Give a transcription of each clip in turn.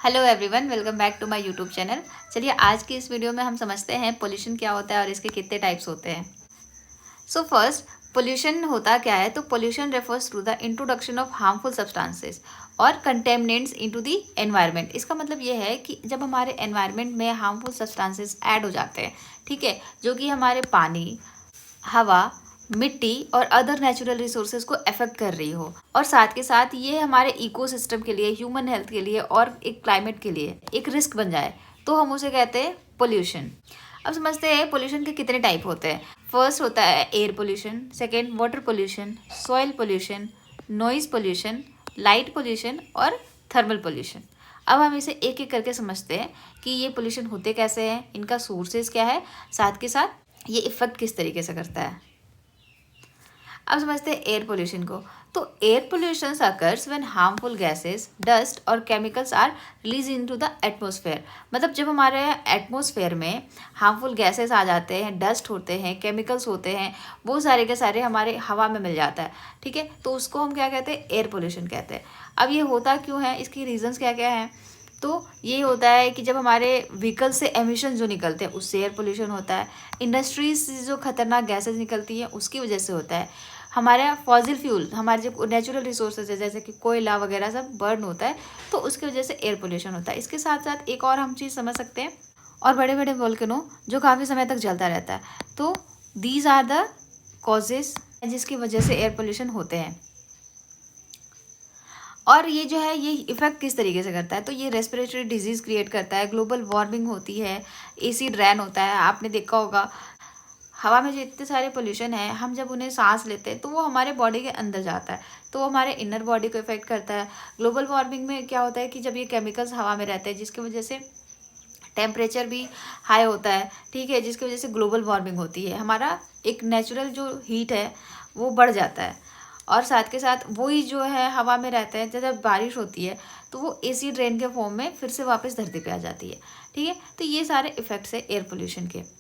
Hello everyone, welcome back to my YouTube channel. चलिए आज की इस वीडियो में हम समझते हैं पोल्यूशन क्या होता है और इसके कितने टाइप्स होते हैं। सो फर्स्ट, पोल्यूशन होता क्या है? तो pollution refers to the introduction of harmful substances और कंटेमिनेंट्स इनटू द एनवायरनमेंट। इसका मतलब ये है कि जब हमारे एनवायरनमेंट में हार्मफुल सब्सटेंसेस ऐड हो जाते हैं, ठीक है, जो कि हमारे पानी, हवा, मिट्टी और अदर नेचुरल रिसोर्सेज को अफेक्ट कर रही हो, और साथ के साथ ये हमारे इकोसिस्टम के लिए, ह्यूमन हेल्थ के लिए और एक क्लाइमेट के लिए एक रिस्क बन जाए, तो हम उसे कहते हैं पोल्यूशन। अब समझते हैं पोल्यूशन के कितने टाइप होते हैं। फर्स्ट होता है air pollution, second water pollution, soil pollution, noise pollution, light pollution और थर्मल पोल्यूशन। अब हम इसे एक एक करके समझते हैं कि ये पोल्यूशन होते कैसे हैं, इनका सोर्सेज क्या है, साथ के साथ ये इफेक्ट किस तरीके से करता है। अब समझते हैं एयर पोल्यूशन को। तो air pollution occurs when harmful gases, dust और chemicals are release into the atmosphere. मतलब जब हमारे एटमॉस्फेयर में हार्मफुल गैसेस आ जाते हैं, डस्ट होते हैं, केमिकल्स होते हैं, वो सारे के सारे हमारे हवा में मिल जाता है, ठीक है, तो उसको हम क्या कहते हैं? एयर पोल्यूशन कहते हैं। अब ये होता क्यों है, इसकी रीजंस क्या क्या हैं? तो ये होता है कि जब हमारे व्हीकल से एमिशन जो निकलते हैं उससे एयर पोल्यूशन होता है। इंडस्ट्रीज से जो खतरनाक गैसेस निकलती हैं उसकी वजह से होता है। हमारा फॉसिल फ्यूल, हमारे जो नेचुरल रिसोर्सेज है जैसे कि कोयला वगैरह सब बर्न होता है, तो उसकी वजह से एयर पोल्यूशन होता है। इसके साथ साथ एक और हम चीज़ समझ सकते हैं, और बड़े बड़े वोल्केनो जो काफ़ी समय तक जलता रहता है, तो दीज आर द कॉजेज जिसकी वजह से एयर पोल्यूशन होते हैं। और ये जो है ये इफेक्ट किस तरीके से करता है? तो ये रेस्पिरेटरी डिजीज क्रिएट करता है, ग्लोबल वार्मिंग होती है, एसिड रेन होता है। आपने देखा होगा हवा में जो इतने सारे पोल्यूशन है, हम जब उन्हें सांस लेते हैं तो वो हमारे बॉडी के अंदर जाता है, तो वो हमारे इनर बॉडी को इफेक्ट करता है। ग्लोबल वार्मिंग में क्या होता है कि जब ये केमिकल्स हवा में रहते हैं जिसकी वजह से टेम्परेचर भी हाई होता है, ठीक है, जिसकी वजह से ग्लोबल वार्मिंग होती है, हमारा एक नेचुरल जो हीट है वो बढ़ जाता है। और साथ के साथ वही जो है हवा में रहता है, जब बारिश होती है तो वो एसिड रेन के फॉर्म में फिर से वापस धरती पे आ जाती है, ठीक है। तो ये सारे इफेक्ट्स है एयर पोल्यूशन के।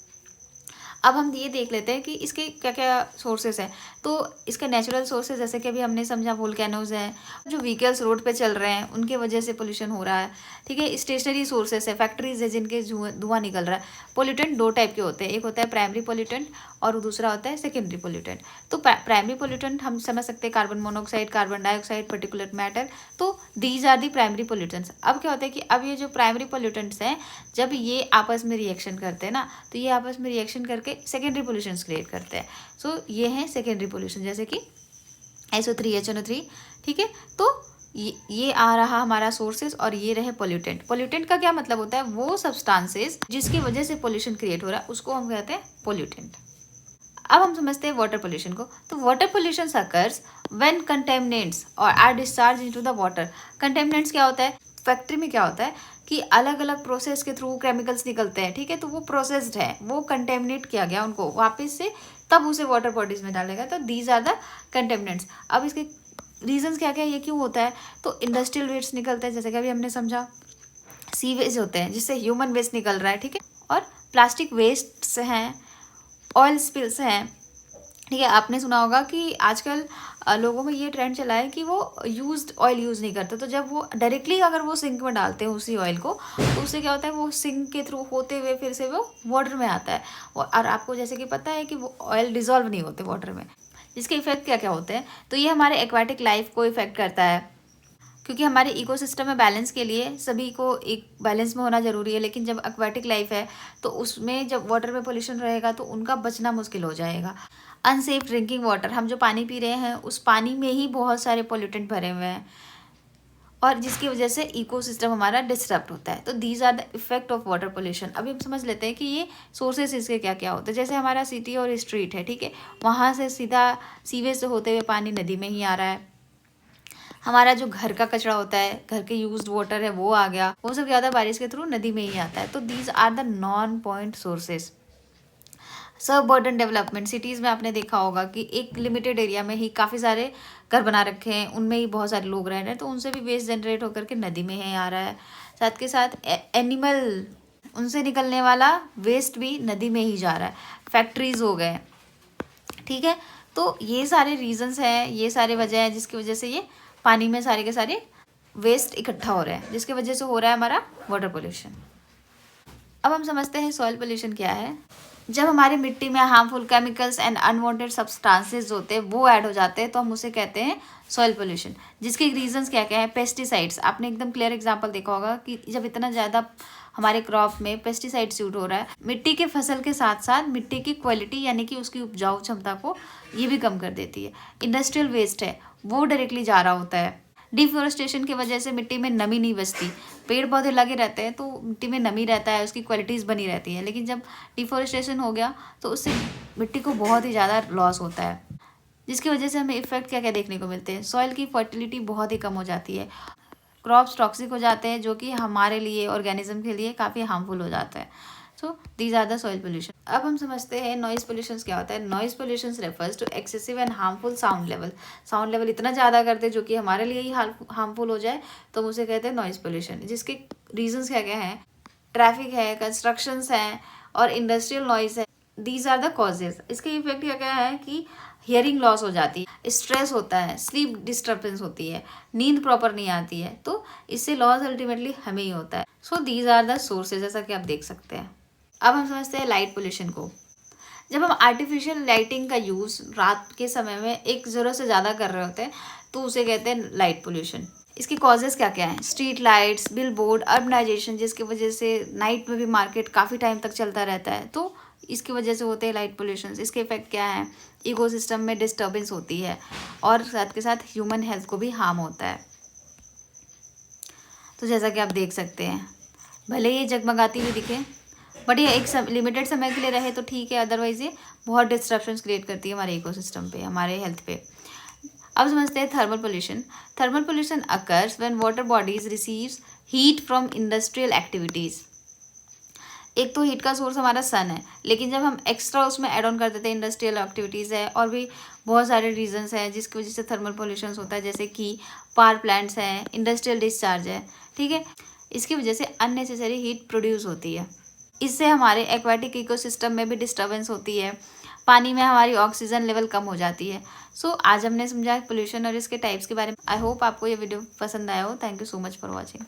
अब हम ये देख लेते हैं कि इसके क्या क्या सोर्सेस हैं। तो इसके नेचुरल सोर्सेस जैसे कि अभी हमने समझा वोल्केनोज हैं, जो व्हीकल्स रोड पे चल रहे हैं उनके वजह से पोल्यूशन हो रहा है, ठीक है। स्टेशनरी सोर्सेस है, फैक्ट्रीज है जिनके धुआं निकल रहा है। पोल्यूटेंट दो टाइप के होते हैं, एक होता है प्राइमरी पोल्यूटेंट और दूसरा होता है सेकेंडरी पोल्यूटेंट। तो प्राइमरी पोल्यूटेंट हम समझ सकते हैं carbon monoxide, carbon dioxide, particular matter, तो these are the primary pollutants. अब क्या होता है कि अब ये जो प्राइमरी पोल्यूटेंट्स हैं जब ये आपस में रिएक्शन करते हैं ना, तो ये आपस में रिएक्शन करके सेकेंडरी पोल्यूशन क्रिएट करते हैं। सो ये है सेकेंडरी पोल्यूशन, जैसे कि SO3 HNO3, ठीक है। तो ये आ रहा हमारा सोर्सेज और ये रहे पोल्यूटेंट। पोल्यूटेंट का क्या मतलब होता है? वो सब्सटेंसेस जिसकी वजह से पोल्यूशन क्रिएट हो रहा है उसको हम कहते हैं पोल्यूटेंट। अब हम समझते हैं वाटर पोल्यूशन को। तो water pollution occurs when contaminants और are discharge into the water. Contaminants क्या होता है? फैक्ट्री में क्या होता है कि अलग अलग प्रोसेस के थ्रू केमिकल्स निकलते हैं, ठीक है, तो वो प्रोसेस्ड है, वो कंटेमिनेट किया गया उनको वापस से, तब उसे वाटर बॉडीज में डालेगा, तो दीज आर द कंटेमिनेंट्स। अब इसके रीजंस क्या क्या, ये क्यों होता है? तो इंडस्ट्रियल वेस्ट निकलते हैं, जैसे कि अभी हमने समझा, सीवेज होते हैं जिससे ह्यूमन वेस्ट निकल रहा है, ठीक है, और प्लास्टिक वेस्ट हैं, ऑयल स्पिल्स हैं, ठीक है। आपने सुना होगा कि आजकल लोगों में ये ट्रेंड चला है कि वो यूज्ड ऑयल यूज़ नहीं करते, तो जब वो डायरेक्टली अगर वो सिंक में डालते हैं उसी ऑयल को, तो उससे क्या होता है, वो सिंक के थ्रू होते हुए फिर से वो वाटर में आता है, और आपको जैसे कि पता है कि वो ऑयल डिजॉल्व नहीं होते वाटर में। जिसके इफेक्ट क्या क्या होते हैं? तो ये हमारे एक्वाटिक लाइफ को इफेक्ट करता है, क्योंकि हमारे इकोसिस्टम में बैलेंस के लिए सभी को एक बैलेंस में होना ज़रूरी है, लेकिन जब एक्वाटिक लाइफ है तो उसमें जब वाटर में पोल्यूशन रहेगा तो उनका बचना मुश्किल हो जाएगा। अनसेफ ड्रिंकिंग वाटर, हम जो पानी पी रहे हैं उस पानी में ही बहुत सारे पोल्यूटेंट भरे हुए हैं, और जिसकी वजह से इकोसिस्टम हमारा डिस्टर्ब होता है। तो these are the effect of water pollution. अभी हम समझ लेते हैं कि ये सोर्सेस इसके क्या क्या होते हैं। जैसे हमारा सिटी और स्ट्रीट है, ठीक है, वहाँ से सीधा सीवेज से होते हुए पानी नदी में ही आ रहा है। हमारा जो घर का कचरा होता है, घर के यूज्ड वाटर है, वो आ गया, वो सब क्या होता है, बारिश के थ्रू नदी में ही आता है। तो these are the non point sources. Suburban development, cities में आपने देखा होगा कि एक लिमिटेड एरिया में ही काफ़ी सारे घर बना रखे हैं, उनमें ही बहुत सारे लोग रह रहे हैं, तो उनसे भी वेस्ट जनरेट होकर के नदी में ही आ रहा है। साथ के साथ एनिमल, उनसे निकलने वाला वेस्ट भी नदी में ही जा रहा है। फैक्ट्रीज हो गए, ठीक है। तो ये सारे रीजंस हैं, ये सारे वजह हैं जिसकी वजह से ये पानी में सारे के सारे वेस्ट इकट्ठा हो रहा है, जिसकी वजह से हो रहा है हमारा वाटर पोल्यूशन। अब हम समझते हैं सॉइल पोल्यूशन क्या है। जब हमारी मिट्टी में harmful chemicals and unwanted substances होते हैं वो ऐड हो जाते हैं तो हम उसे कहते हैं सॉइल पोल्यूशन, जिसके रीजंस क्या क्या है। पेस्टिसाइड्स, आपने एकदम क्लियर एग्जांपल देखा होगा कि जब इतना ज़्यादा हमारे क्रॉप में पेस्टिसाइड्स यूज हो रहा है, मिट्टी के फसल के साथ साथ मिट्टी की क्वालिटी यानी कि उसकी उपजाऊ क्षमता को ये भी कम कर देती है। इंडस्ट्रियल वेस्ट है वो डायरेक्टली जा रहा होता है। डिफोरेस्टेशन की वजह से मिट्टी में नमी नहीं बचती, पेड़ पौधे लगे रहते हैं तो मिट्टी में नमी रहता है, उसकी क्वालिटीज़ बनी रहती है। लेकिन जब डिफोरेस्टेशन हो गया तो उससे मिट्टी को बहुत ही ज़्यादा लॉस होता है, जिसकी वजह से हमें इफेक्ट क्या क्या देखने को मिलते हैं। सॉइल की फर्टिलिटी बहुत ही कम हो जाती है, क्रॉप्स टॉक्सिक हो जाते हैं जो कि हमारे लिए, ऑर्गेनिज्म के लिए काफ़ी हार्मफुल हो जाता है। So these are the soil pollution. अब हम समझते हैं नॉइज पोल्यूशन क्या होता है। Noise pollution refers to excessive and harmful sound level. Sound level इतना ज़्यादा करते हैं जो कि हमारे लिए ही हार्मफुल हो जाए तो हम उसे कहते हैं नॉइज पोल्यूशन, जिसके रीजंस क्या क्या हैं। ट्रैफिक है, कंस्ट्रक्शंस हैं और इंडस्ट्रियल नॉइज है। These are the causes. इसके इफेक्ट क्या क्या है कि हियरिंग लॉस हो जाती है, स्ट्रेस होता है, स्लीप डिस्टर्बेंस होती है, नींद प्रॉपर नहीं आती है, तो इससे लॉस अल्टीमेटली हमें ही होता है। So these are the sources, जैसा कि आप देख सकते हैं। अब हम समझते हैं लाइट पोल्यूशन को। जब हम आर्टिफिशियल लाइटिंग का यूज़ रात के समय में एक ज़रूरत से ज़्यादा कर रहे होते हैं तो उसे कहते हैं लाइट पोल्यूशन। इसके कॉजेज़ क्या क्या हैं। Street lights, billboard, urbanization, जिसकी वजह से नाइट में भी मार्केट काफ़ी टाइम तक चलता रहता है तो इसकी वजह से होते हैं लाइट पोल्यूशन। इसके इफेक्ट क्या है। इकोसिस्टम में डिस्टर्बेंस होती है और साथ के साथ ह्यूमन हेल्थ को भी हार्म होता है। तो जैसा कि आप देख सकते हैं, भले ये जगमगाती हुई दिखे बट ये एक लिमिटेड समय के लिए रहे तो ठीक है, अदरवाइज ये बहुत डिस्ट्रप्शंस क्रिएट करती है हमारे इकोसिस्टम पे, हमारे हेल्थ पे। अब समझते हैं thermal pollution. Thermal pollution occurs when water bodies receives heat from industrial activities. एक तो हीट का सोर्स हमारा सन है, लेकिन जब हम एक्स्ट्रा उसमें ऐड ऑन कर देते हैं, इंडस्ट्रियल एक्टिविटीज़ है और भी बहुत सारे रीजंस हैं जिसकी वजह से थर्मल पोल्यूशन होता है, जैसे कि पावर प्लांट्स हैं, इंडस्ट्रियल डिस्चार्ज है, ठीक है। इसकी वजह से अननेसेसरी हीट प्रोड्यूस होती है। इससे हमारे एक्वाटिक इकोसिस्टम में भी डिस्टर्बेंस होती है, पानी में हमारी ऑक्सीजन लेवल कम हो जाती है। सो आज हमने समझा पोल्यूशन और इसके टाइप्स के बारे में। आई होप आपको ये वीडियो पसंद आया हो। Thank you so much for watching.